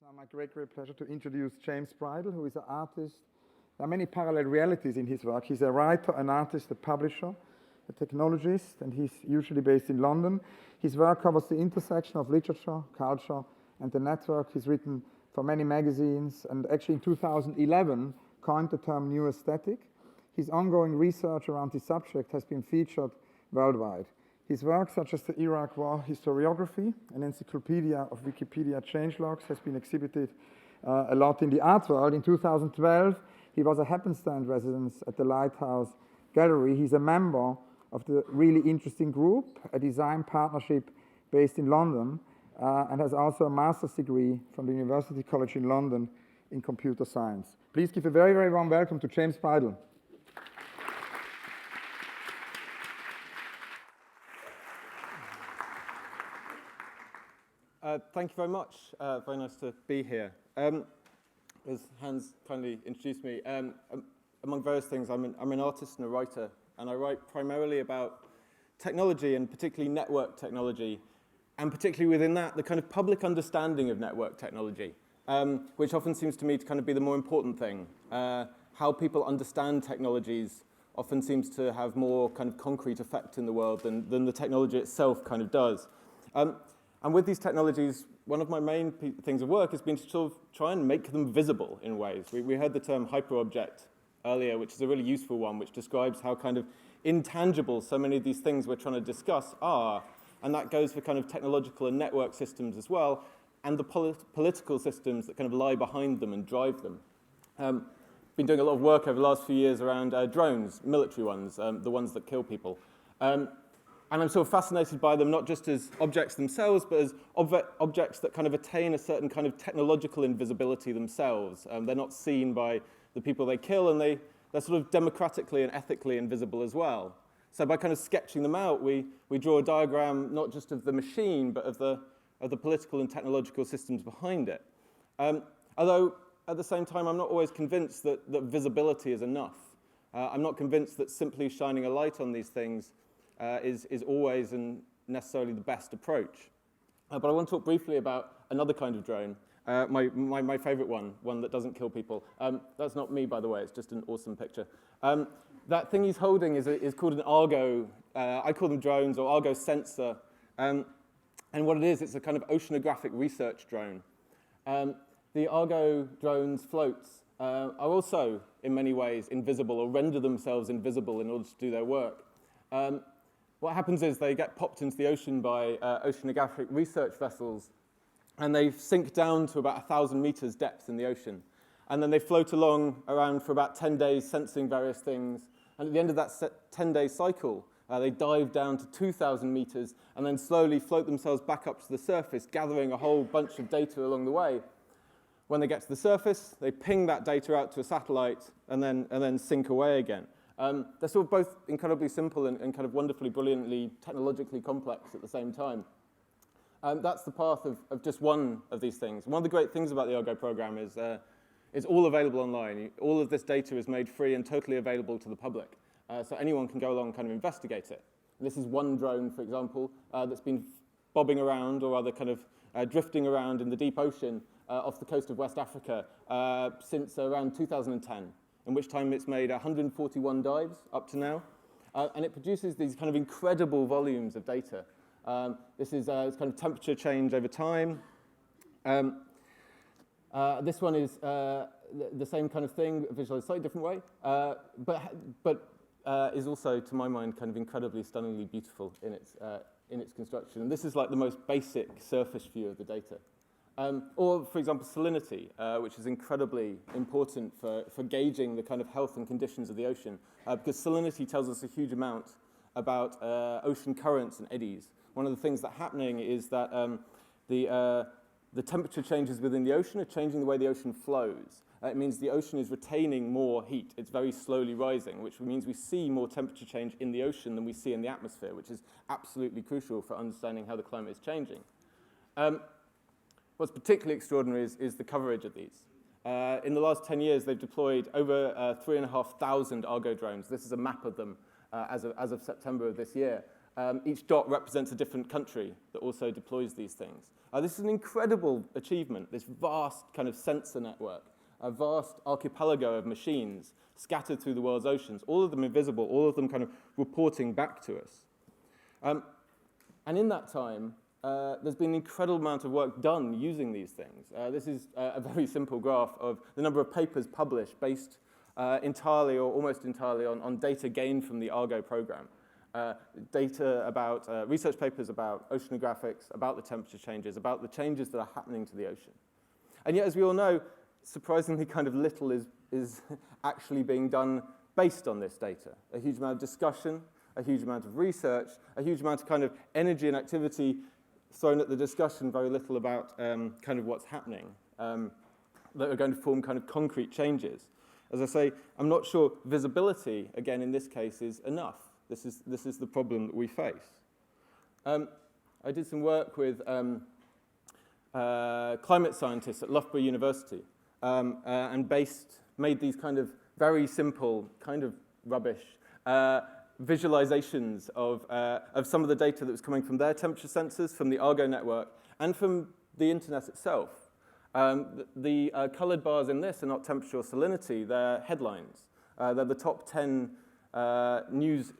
now my great pleasure to introduce James Bridle, who is an artist. There are many parallel realities in his work. He's a writer, an artist, a publisher, a technologist, and he's usually based in London. His work covers the intersection of literature, culture, and the network. He's written for many magazines, and actually in 2011 coined the term New Aesthetic. His ongoing research around this subject has been featured worldwide. His work, such as the Iraq War historiography, an encyclopedia of Wikipedia changelogs, has been exhibited a lot in the art world. In 2012, he was a happenstance resident at the Lighthouse Gallery. He's a member of the really interesting group, a design partnership based in London, and has also a master's degree from the University College in London in computer science. Please give a very, very warm welcome to James Bridle. Thank you very much. Very nice to be here. As Hans kindly introduced me, among various things, I'm an artist and a writer, and I write primarily about technology, and particularly network technology, and particularly within that, the kind of public understanding of network technology, which often seems to me to kind of be the more important thing. How people understand technologies often seems to have more kind of concrete effect in the world than the technology itself kind of does. And with these technologies, one of my main things of work has been to sort of try and make them visible in ways. We heard the term hyperobject earlier, which is a really useful one, which describes how kind of intangible so many of these things we're trying to discuss are. And that goes for kind of technological and network systems as well, and the political systems that kind of lie behind them and drive them. Been doing a lot of work over the last few years around drones, military ones, the ones that kill people. And I'm sort of fascinated by them, not just as objects themselves, but as objects that kind of attain a certain kind of technological invisibility themselves. They're not seen by the people they kill, and they're sort of democratically and ethically invisible as well. So by kind of sketching them out, we draw a diagram not just of the machine, but of the political and technological systems behind it. Although, at the same time, I'm not always convinced that visibility is enough. I'm not convinced that simply shining a light on these things is always and necessarily the best approach. But I want to talk briefly about another kind of drone, my favorite one that doesn't kill people. That's not me, by the way, it's just an awesome picture. That thing he's holding is called an Argo. I call them drones, or Argo sensor. And what it is, it's a kind of oceanographic research drone. The Argo drones floats are also, in many ways, invisible, or render themselves invisible in order to do their work. What happens is they get popped into the ocean by oceanographic research vessels, and they sink down to about 1,000 meters depth in the ocean. And then they float along around for about 10 days, sensing various things. And at the end of that 10-day cycle, they dive down to 2,000 meters and then slowly float themselves back up to the surface, gathering a whole bunch of data along the way. When they get to the surface, they ping that data out to a satellite and then sink away again. They're sort of both incredibly simple and kind of wonderfully, brilliantly, technologically complex at the same time. That's the path of just one of these things. One of the great things about the Argo program is it's all available online. All of this data is made free and totally available to the public. So anyone can go along and kind of investigate it. And this is one drone, for example, that's been bobbing around, or rather kind of drifting around in the deep ocean off the coast of West Africa since around 2010. In which time it's made 141 dives up to now. And it produces these kind of incredible volumes of data. This is it's kind of temperature change over time. This one is the same kind of thing, visualized slightly different way, but is also, to my mind, kind of incredibly, stunningly beautiful in its construction. And this is like the most basic surface view of the data. Or, for example, salinity, which is incredibly important for gauging the kind of health and conditions of the ocean, because salinity tells us a huge amount about ocean currents and eddies. One of the things that's happening is that the temperature changes within the ocean are changing the way the ocean flows. It means the ocean is retaining more heat. It's very slowly rising, which means we see more temperature change in the ocean than we see in the atmosphere, which is absolutely crucial for understanding how the climate is changing. What's particularly extraordinary is the coverage of these. In the last 10 years, they've deployed over 3,500 Argo drones. This is a map of them as of September of this year. Each dot represents a different country that also deploys these things. This is an incredible achievement, this vast kind of sensor network, a vast archipelago of machines scattered through the world's oceans, all of them invisible, all of them kind of reporting back to us. And in that time, there's been an incredible amount of work done using these things. This is a very simple graph of the number of papers published based entirely or almost entirely on data gained from the Argo program. Data about research papers about oceanographics, about the temperature changes, about the changes that are happening to the ocean. And yet, as we all know, surprisingly kind of little is actually being done based on this data. A huge amount of discussion, a huge amount of research, a huge amount of kind of energy and activity thrown at the discussion, very little about kind of what's happening that are going to form kind of concrete changes. As I say, I'm not sure visibility, again, in this case, is enough. This is the problem that we face. I did some work with climate scientists at Loughborough University and made these kind of very simple, kind of rubbish visualizations of some of the data that was coming from their temperature sensors, from the Argo network, and from the internet itself. The colored bars in this are not temperature or salinity, they're headlines. They're the top 10 news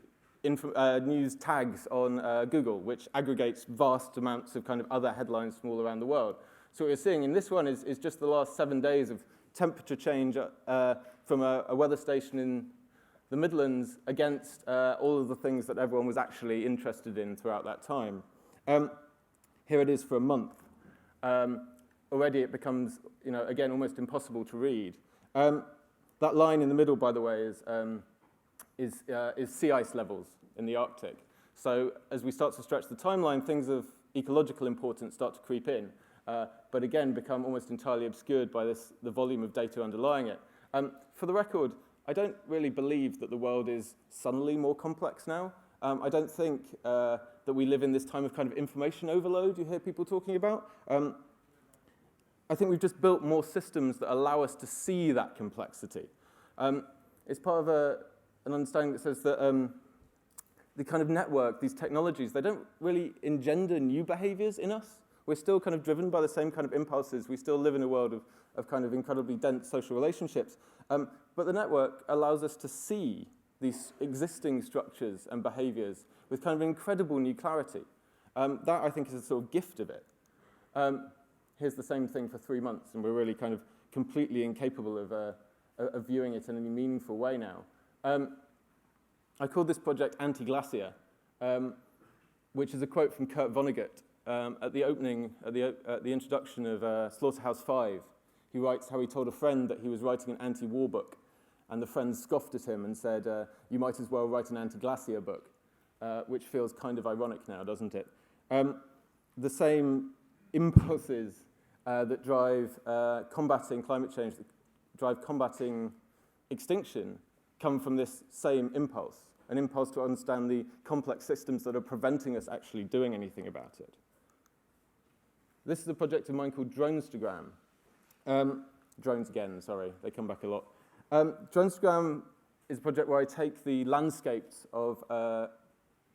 tags on Google, which aggregates vast amounts of kind of other headlines from all around the world. So what you're seeing in this one is just the last 7 days of temperature change from a weather station in the Midlands against all of the things that everyone was actually interested in throughout that time. Here it is for a month. Already it becomes, again, almost impossible to read. That line in the middle, by the way, is sea ice levels in the Arctic. So as we start to stretch the timeline, things of ecological importance start to creep in, but again become almost entirely obscured by the volume of data underlying it. For the record, I don't really believe that the world is suddenly more complex now. I don't think that we live in this time of kind of information overload you hear people talking about. I think we've just built more systems that allow us to see that complexity. It's part of an understanding that says that the kind of network, these technologies, they don't really engender new behaviors in us. We're still kind of driven by the same kind of impulses. We still live in a world of kind of incredibly dense social relationships. But the network allows us to see these existing structures and behaviors with kind of incredible new clarity. That, I think, is a sort of gift of it. Here's the same thing for 3 months, and we're really kind of completely incapable of viewing it in any meaningful way now. I called this project Anti-Glacier, which is a quote from Kurt Vonnegut at the introduction of Slaughterhouse 5. He writes how he told a friend that he was writing an anti-war book, and the friend scoffed at him and said, you might as well write an anti-glacier book, which feels kind of ironic now, doesn't it? The same impulses that drive combating climate change, that drive combating extinction, come from this same impulse, an impulse to understand the complex systems that are preventing us actually doing anything about it. This is a project of mine called Dronestagram. Drones again, sorry, they come back a lot. Dronestagram is a project where I take the landscapes of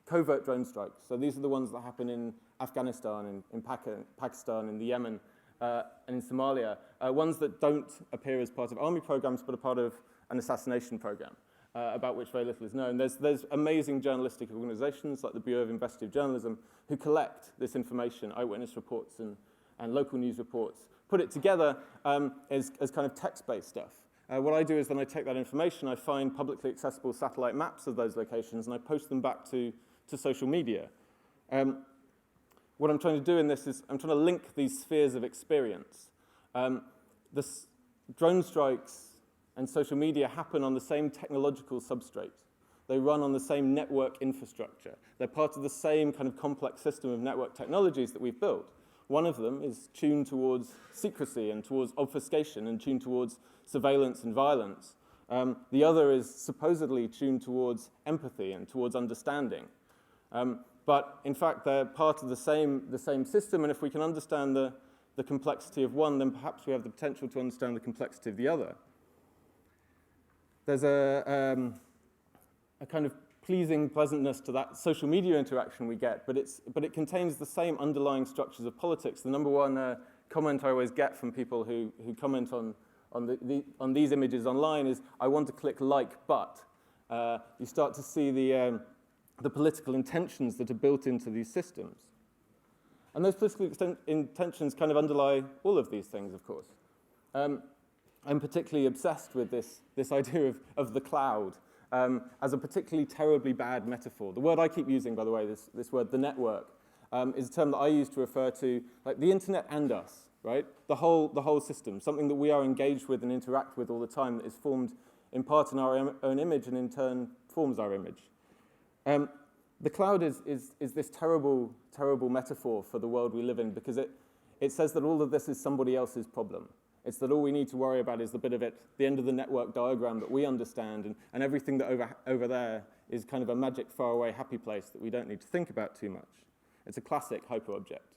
covert drone strikes. So these are the ones that happen in Afghanistan, in Pakistan, in the Yemen, and in Somalia. Ones that don't appear as part of army programs, but are part of an assassination program, about which very little is known. There's amazing journalistic organizations like the Bureau of Investigative Journalism who collect this information, eyewitness reports and local news reports, put it together as kind of text-based stuff. What I do is then I take that information, I find publicly accessible satellite maps of those locations, and I post them back to social media. What I'm trying to do in this is I'm trying to link these spheres of experience. Drone strikes and social media happen on the same technological substrate. They run on the same network infrastructure. They're part of the same kind of complex system of network technologies that we've built. One of them is tuned towards secrecy and towards obfuscation and tuned towards surveillance and violence. The other is supposedly tuned towards empathy and towards understanding. But in fact, they're part of the same system, and if we can understand the complexity of one, then perhaps we have the potential to understand the complexity of the other. There's a kind of pleasing pleasantness to that social media interaction we get, but it contains the same underlying structures of politics. The number one comment I always get from people who comment on these images online is, I want to click like, but. You start to see the political intentions that are built into these systems. And those political intentions kind of underlie all of these things, of course. I'm particularly obsessed with this idea of the cloud as a particularly terribly bad metaphor. The word I keep using, by the way, this word, the network, is a term that I use to refer to like the internet and us, right? The whole system, something that we are engaged with and interact with all the time that is formed in part in our own image and in turn forms our image. The cloud is this terrible, terrible metaphor for the world we live in because it says that all of this is somebody else's problem. It's that all we need to worry about is the bit of it, the end of the network diagram that we understand, and everything that over there is kind of a magic, faraway, happy place that we don't need to think about too much. It's a classic hyperobject.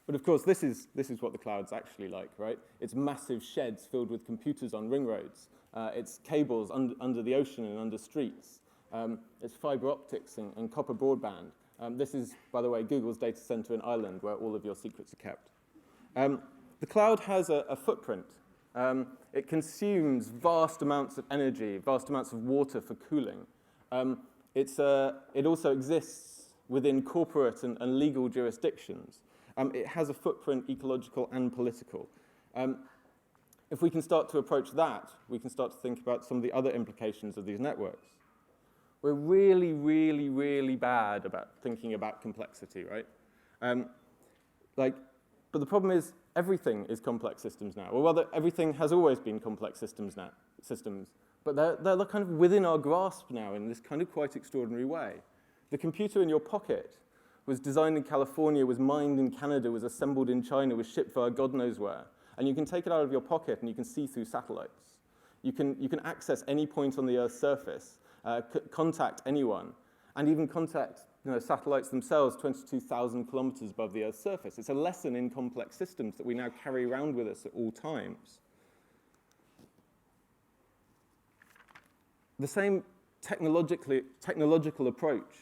But of course, this is what the cloud's actually like, right? It's massive sheds filled with computers on ring roads. It's cables under the ocean and under streets. It's fiber optics and copper broadband. This is, by the way, Google's data center in Ireland, where all of your secrets are kept. The cloud has a footprint. It consumes vast amounts of energy, vast amounts of water for cooling. It also exists within corporate and legal jurisdictions. It has a footprint, ecological and political. If we can start to approach that, we can start to think about some of the other implications of these networks. We're really, really, really bad about thinking about complexity, right? But the problem is, everything is complex systems now. Or rather, everything has always been complex systems, but they're kind of within our grasp now in this kind of quite extraordinary way. The computer in your pocket was designed in California, was mined in Canada, was assembled in China, was shipped via God knows where. And you can take it out of your pocket and you can see through satellites. You can access any point on the Earth's surface, contact anyone, and even contact satellites themselves 22,000 kilometers above the Earth's surface. It's a lesson in complex systems that we now carry around with us at all times. The same technological approach,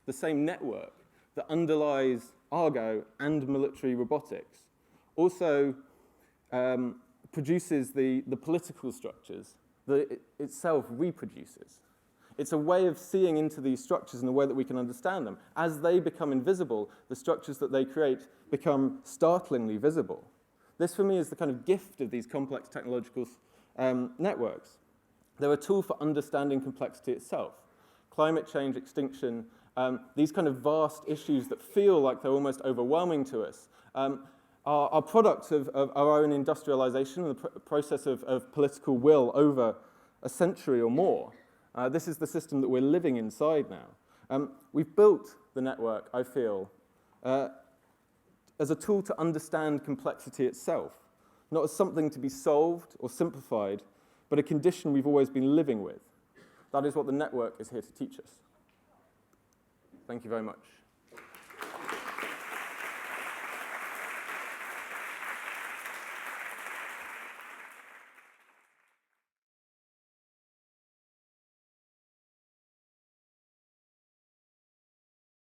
the same network that underlies Argo and military robotics also produces the political structures that it itself reproduces. It's a way of seeing into these structures in a way that we can understand them. As they become invisible, the structures that they create become startlingly visible. This, for me, is the kind of gift of these complex technological networks. They're a tool for understanding complexity itself. Climate change, extinction, these kind of vast issues that feel like they're almost overwhelming to us are products of our own industrialization and the process of political will over a century or more. This is the system that we're living inside now. We've built the network, I feel, as a tool to understand complexity itself, not as something to be solved or simplified, but a condition we've always been living with. That is what the network is here to teach us. Thank you very much.